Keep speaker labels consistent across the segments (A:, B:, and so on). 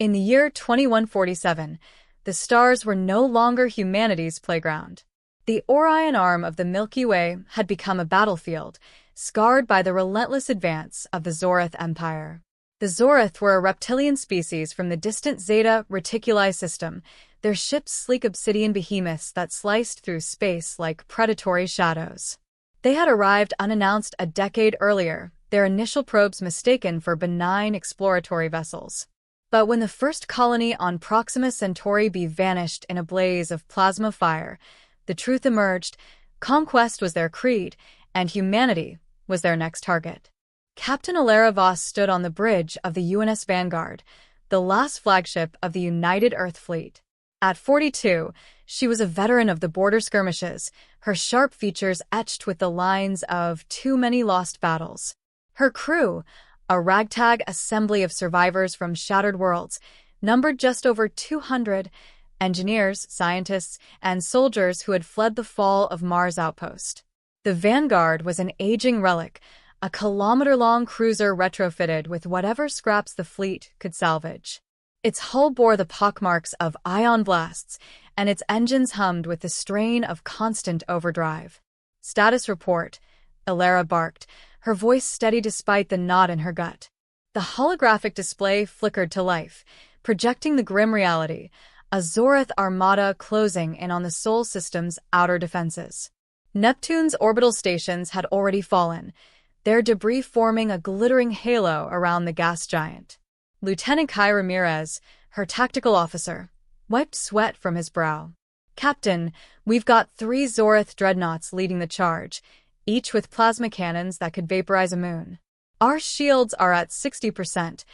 A: In the year 2147, the stars were no longer humanity's playground. The Orion arm of the Milky Way had become a battlefield, scarred by the relentless advance of the Zorith Empire. The Zorith were a reptilian species from the distant Zeta Reticuli system, their ships sleek obsidian behemoths that sliced through space like predatory shadows. They had arrived unannounced a decade earlier, their initial probes mistaken for benign exploratory vessels. But when the first colony on Proxima Centauri B vanished in a blaze of plasma fire, the truth emerged: conquest was their creed, and humanity was their next target. Captain Elara Voss stood on the bridge of the UNS Vanguard, the last flagship of the United Earth Fleet. At 42, she was a veteran of the border skirmishes, her sharp features etched with the lines of too many lost battles. Her crew, a ragtag assembly of survivors from shattered worlds, numbered just over 200 engineers, scientists, and soldiers who had fled the fall of Mars' outpost. The Vanguard was an aging relic, a kilometer-long cruiser retrofitted with whatever scraps the fleet could salvage. Its hull bore the pockmarks of ion blasts, and its engines hummed with the strain of constant overdrive. "Status report," Elara barked, her voice steady despite the knot in her gut. The holographic display flickered to life, projecting the grim reality: a Zorith armada closing in on the Sol system's outer defenses. Neptune's orbital stations had already fallen, their debris forming a glittering halo around the gas giant. Lieutenant Kai Ramirez, her tactical officer, wiped sweat from his brow. "Captain, we've got 3 Zorith dreadnoughts leading the charge, each with plasma cannons that could vaporize a moon. Our shields are at 60%,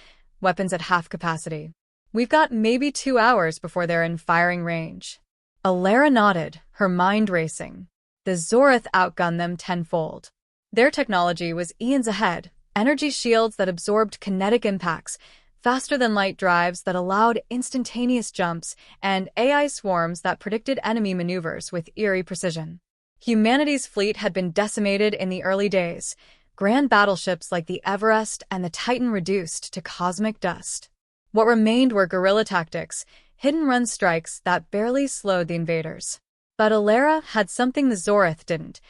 A: weapons at half capacity. We've got maybe 2 hours before they're in firing range." Elara nodded, her mind racing. The Zorith outgunned them tenfold. Their technology was eons ahead: energy shields that absorbed kinetic impacts, faster-than-light drives that allowed instantaneous jumps, and AI swarms that predicted enemy maneuvers with eerie precision. Humanity's fleet had been decimated in the early days, grand battleships like the Everest and the Titan reduced to cosmic dust. What remained were guerrilla tactics, hidden-run strikes that barely slowed the invaders. But Elara had something the Zorith didn't: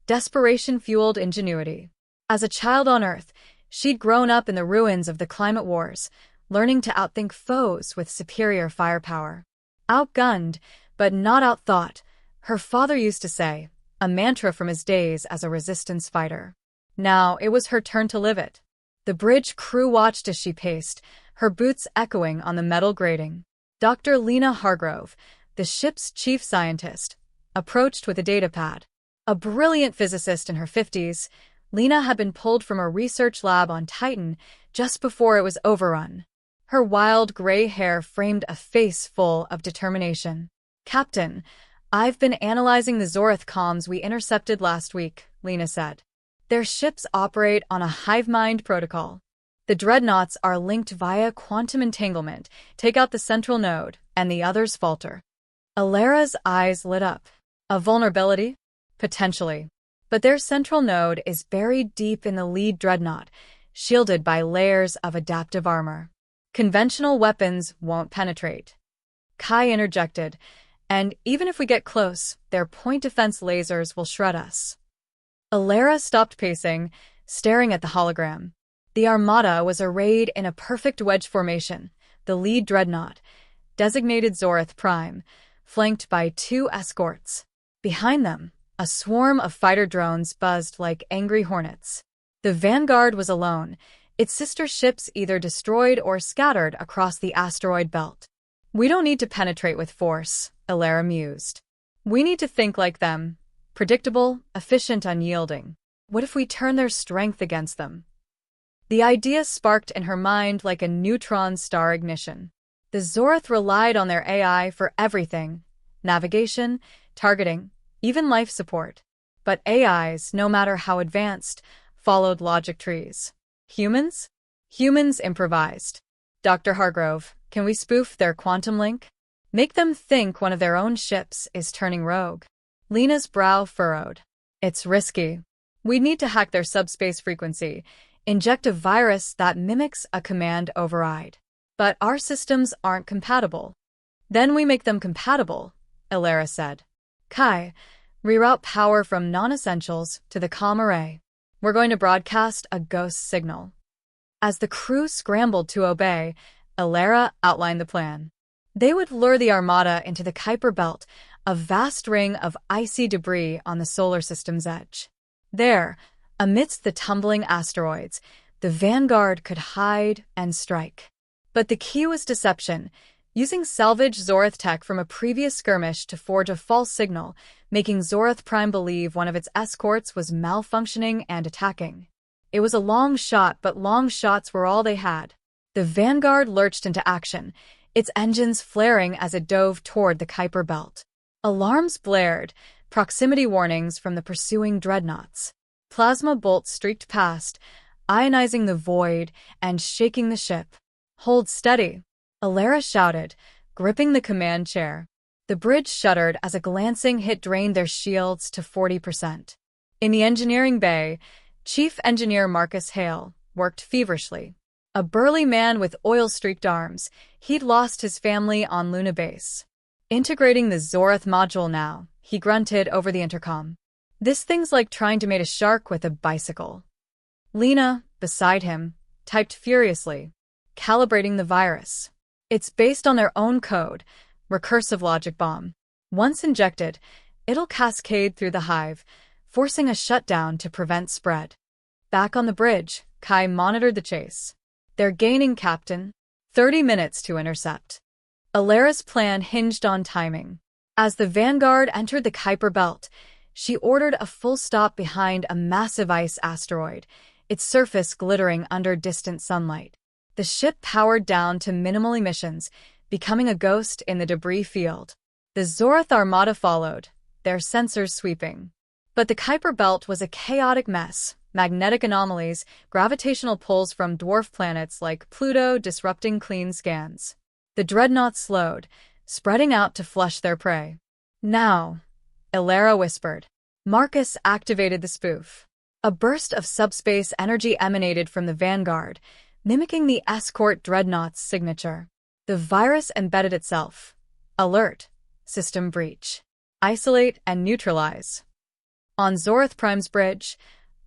A: desperation-fueled ingenuity. As a child on Earth, she'd grown up in the ruins of the climate wars, learning to outthink foes with superior firepower. Outgunned, but not outthought, her father used to say, a mantra from his days as a resistance fighter. Now it was her turn to live it. The bridge crew watched as she paced, her boots echoing on the metal grating. Dr. Lena Hargrove, the ship's chief scientist, approached with a datapad. A brilliant physicist in her 50s, Lena had been pulled from a research lab on Titan just before it was overrun. Her wild gray hair framed a face full of determination. "Captain, I've been analyzing the Zorith comms we intercepted last week," Lena said. "Their ships operate on a hive-mind protocol. The dreadnoughts are linked via quantum entanglement. Take out the central node, and the others falter." Elara's eyes lit up. "A vulnerability?" "Potentially. But their central node is buried deep in the lead dreadnought, shielded by layers of adaptive armor. Conventional weapons won't penetrate." Kai interjected, "And even if we get close, their point defense lasers will shred us." Elara stopped pacing, staring at the hologram. The armada was arrayed in a perfect wedge formation, the lead dreadnought, designated Zorith Prime, flanked by 2 escorts. Behind them, a swarm of fighter drones buzzed like angry hornets. The Vanguard was alone, its sister ships either destroyed or scattered across the asteroid belt. "We don't need to penetrate with force," Elara mused. "We need to think like them: predictable, efficient, unyielding. What if we turn their strength against them?" The idea sparked in her mind like a neutron star ignition. The Zorith relied on their AI for everything: navigation, targeting, even life support. But AIs, no matter how advanced, followed logic trees. Humans? Humans improvised. "Dr. Hargrove, can we spoof their quantum link? Make them think one of their own ships is turning rogue?" Lena's brow furrowed. "It's risky. We'd need to hack their subspace frequency, inject a virus that mimics a command override. But our systems aren't compatible. Then we make them compatible, Elara said. Kai, reroute power from non-essentials to the comm array. We're going to broadcast a ghost signal. As the crew scrambled to obey, Elara outlined the plan. They would lure the armada into the Kuiper Belt, a vast ring of icy debris on the solar system's edge. There, amidst the tumbling asteroids, the vanguard could hide and strike. But the key was deception, using salvaged Zorath tech from a previous skirmish to forge a false signal, making Zorath Prime believe one of its escorts was malfunctioning and attacking. It was a long shot, but long shots were all they had. The vanguard lurched into action, its engines flaring as it dove toward the Kuiper Belt. Alarms blared, proximity warnings from the pursuing dreadnoughts. Plasma bolts streaked past, ionizing the void and shaking the ship. Hold steady, Elara shouted, gripping the command chair. The bridge shuddered as a glancing hit drained their shields to 40%. In the engineering bay, Chief Engineer Marcus Hale worked feverishly. A burly man with oil-streaked arms, he'd lost his family on Luna Base. Integrating the Zorath module now, he grunted over the intercom. This thing's like trying to mate a shark with a bicycle. Lena, beside him, typed furiously, calibrating the virus. It's based on their own code, recursive logic bomb. Once injected, it'll cascade through the hive, forcing a shutdown to prevent spread. Back on the bridge, Kai monitored the chase. They're gaining, Captain. 30 minutes to intercept. Elara's plan hinged on timing. As the vanguard entered the Kuiper Belt, she ordered a full stop behind a massive ice asteroid, its surface glittering under distant sunlight. The ship powered down to minimal emissions, becoming a ghost in the debris field. The Zorath armada followed, their sensors sweeping. But the Kuiper Belt was a chaotic mess. Magnetic anomalies, gravitational pulls from dwarf planets like Pluto disrupting clean scans. The dreadnoughts slowed, spreading out to flush their prey. Now, Elara whispered. Marcus activated the spoof. A burst of subspace energy emanated from the vanguard, mimicking the escort dreadnought's signature. The virus embedded itself. Alert. System breach. Isolate and neutralize. On Zorath Prime's bridge,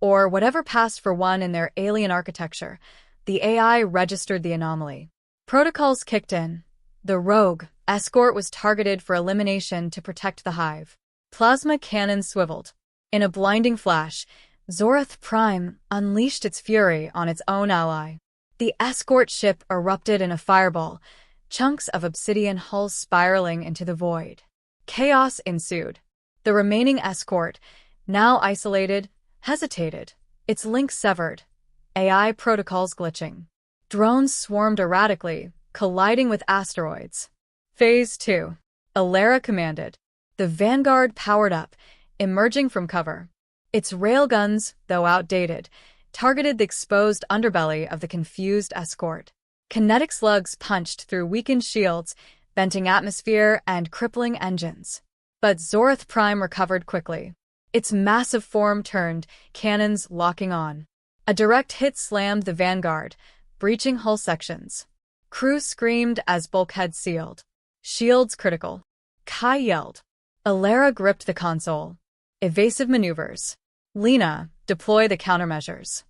A: or whatever passed for one in their alien architecture, the AI registered the anomaly. Protocols kicked in. The rogue escort was targeted for elimination to protect the hive. Plasma cannons swiveled. In a blinding flash, Zorath Prime unleashed its fury on its own ally. The escort ship erupted in a fireball, chunks of obsidian hulls spiraling into the void. Chaos ensued. The remaining escort, now isolated, hesitated, its links severed, AI protocols glitching. Drones swarmed erratically, colliding with asteroids. Phase 2. Elara commanded. The vanguard powered up, emerging from cover. Its railguns, though outdated, targeted the exposed underbelly of the confused escort. Kinetic slugs punched through weakened shields, venting atmosphere and crippling engines. But Zorath Prime recovered quickly. Its massive form turned, cannons locking on. A direct hit slammed the vanguard, breaching hull sections. Crew screamed as bulkheads sealed. Shields critical. Kai yelled. Elara gripped the console. Evasive maneuvers. Lena, deploy the countermeasures.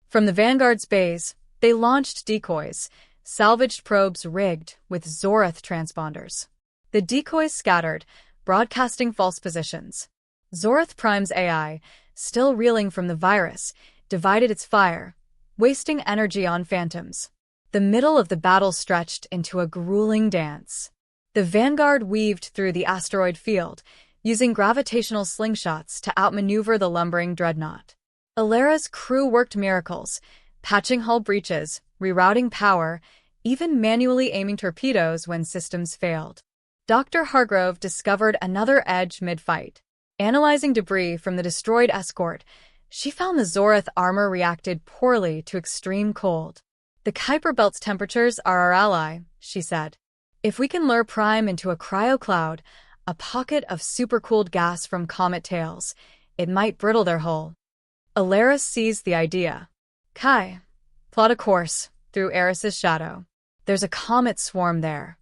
A: From the vanguard's bays, they launched decoys, salvaged probes rigged with Zorath transponders. The decoys scattered, broadcasting false positions. Zorath Prime's AI, still reeling from the virus, divided its fire, wasting energy on phantoms. The middle of the battle stretched into a grueling dance. The vanguard weaved through the asteroid field, using gravitational slingshots to outmaneuver the lumbering dreadnought. Elara's crew worked miracles, patching hull breaches, rerouting power, even manually aiming torpedoes when systems failed. Dr. Hargrove discovered another edge mid-fight. Analyzing debris from the destroyed escort, she found the Zorath armor reacted poorly to extreme cold. The Kuiper Belt's temperatures are our ally, she said. If we can lure Prime into a cryocloud, a pocket of supercooled gas from comet tails, it might brittle their hull. Elara seized the idea. Kai, plot a course through Eris's shadow. There's a comet swarm there.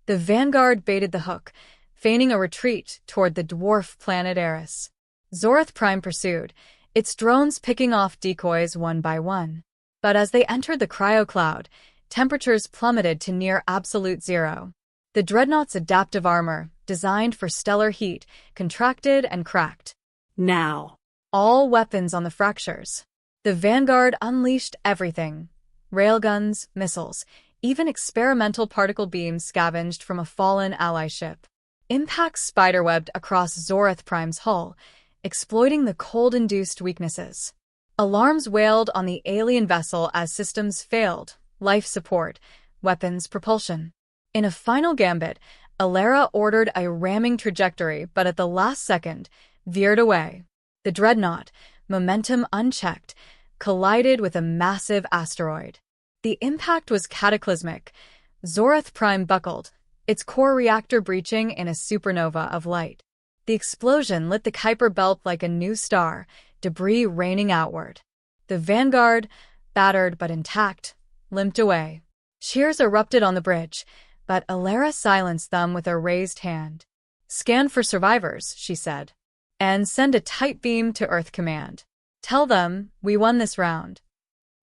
A: The Vanguard baited the hook, feigning a retreat toward the dwarf planet Eris. Zorath Prime pursued, its drones picking off decoys one by one. But as they entered the cryo cloud, temperatures plummeted to near absolute zero. The dreadnought's adaptive armor, designed for stellar heat, contracted and cracked.
B: Now.
A: All weapons on the fractures. The Vanguard unleashed everything. Railguns, missiles, even experimental particle beams scavenged from a fallen ally ship. Impacts spiderwebbed across Zorath Prime's hull, exploiting the cold-induced weaknesses. Alarms wailed on the alien vessel as systems failed, life support, weapons propulsion. In a final gambit, Elara ordered a ramming trajectory but at the last second, veered away. The dreadnought, momentum unchecked, collided with a massive asteroid. The impact was cataclysmic. Zorath Prime buckled, its core reactor breaching in a supernova of light. The explosion lit the Kuiper Belt like a new star, debris raining outward. The Vanguard, battered but intact, limped away. Cheers erupted on the bridge, but Elara silenced them with a raised hand. "Scan for survivors," she said, "and send a tight beam to Earth Command. Tell them we won this round."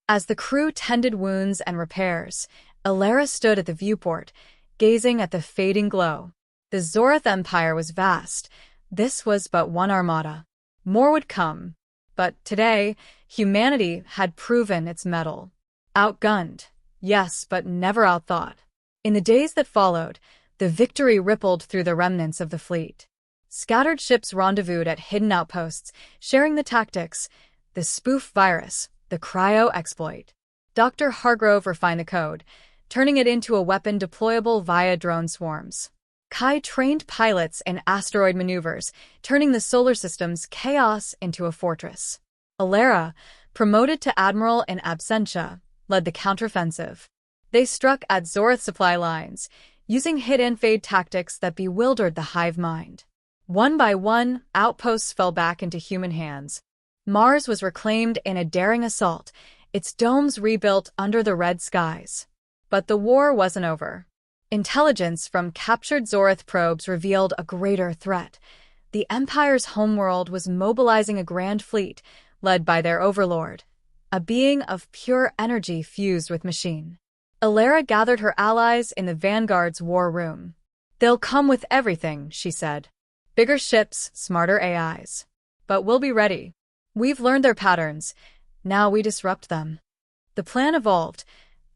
A: As the crew tended wounds and repairs, Elara stood at the viewport, gazing at the fading glow. The Zorath Empire was vast. This was but one armada. More would come. But today, humanity had proven its mettle. Outgunned, yes, but never outthought. In the days that followed, the victory rippled through the remnants of the fleet. Scattered ships rendezvoused at hidden outposts, sharing the tactics, the spoof virus, the cryo exploit. Dr. Hargrove refined the code, turning it into a weapon deployable via drone swarms. Kai trained pilots in asteroid maneuvers, turning the solar system's chaos into a fortress. Elara, promoted to admiral in absentia, led the counteroffensive. They struck at Zorath supply lines, using hit-and-fade tactics that bewildered the hive-mind. One by one, outposts fell back into human hands. Mars was reclaimed in a daring assault, its domes rebuilt under the red skies. But the war wasn't over. Intelligence from captured Zorath probes revealed a greater threat. The Empire's homeworld was mobilizing a grand fleet, led by their overlord, a being of pure energy fused with machine. Elara gathered her allies in the Vanguard's war room. "They'll come with everything," she said. "Bigger ships, smarter AIs. But we'll be ready. We've learned their patterns. Now we disrupt them." The plan evolved.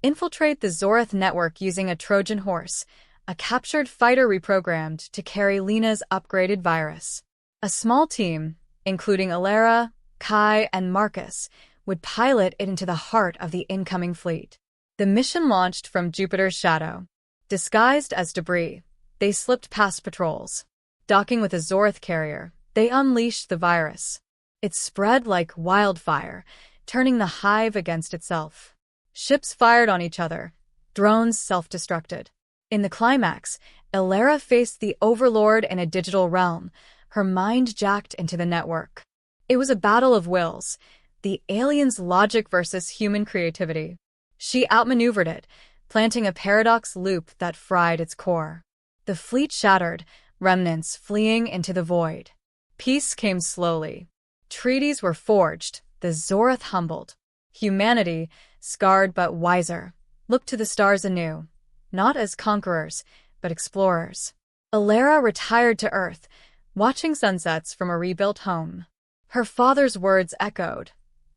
A: Infiltrate the Zorath network using a Trojan horse, a captured fighter reprogrammed to carry Lena's upgraded virus. A small team, including Elara, Kai, and Marcus, would pilot it into the heart of the incoming fleet. The mission launched from Jupiter's shadow. Disguised as debris, they slipped past patrols. Docking with a Zorath carrier, they unleashed the virus. It spread like wildfire, turning the hive against itself. Ships fired on each other. Drones self-destructed. In the climax, Elara faced the Overlord in a digital realm, her mind jacked into the network. It was a battle of wills, the aliens' logic versus human creativity. She outmaneuvered it, planting a paradox loop that fried its core. The fleet shattered, remnants fleeing into the void. Peace came slowly. Treaties were forged, the Zorath humbled. Humanity, scarred but wiser, looked to the stars anew, not as conquerors, but explorers. Elara retired to Earth, watching sunsets from a rebuilt home. Her father's words echoed,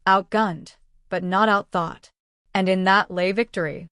A: outgunned, but not outthought. And in that lay victory.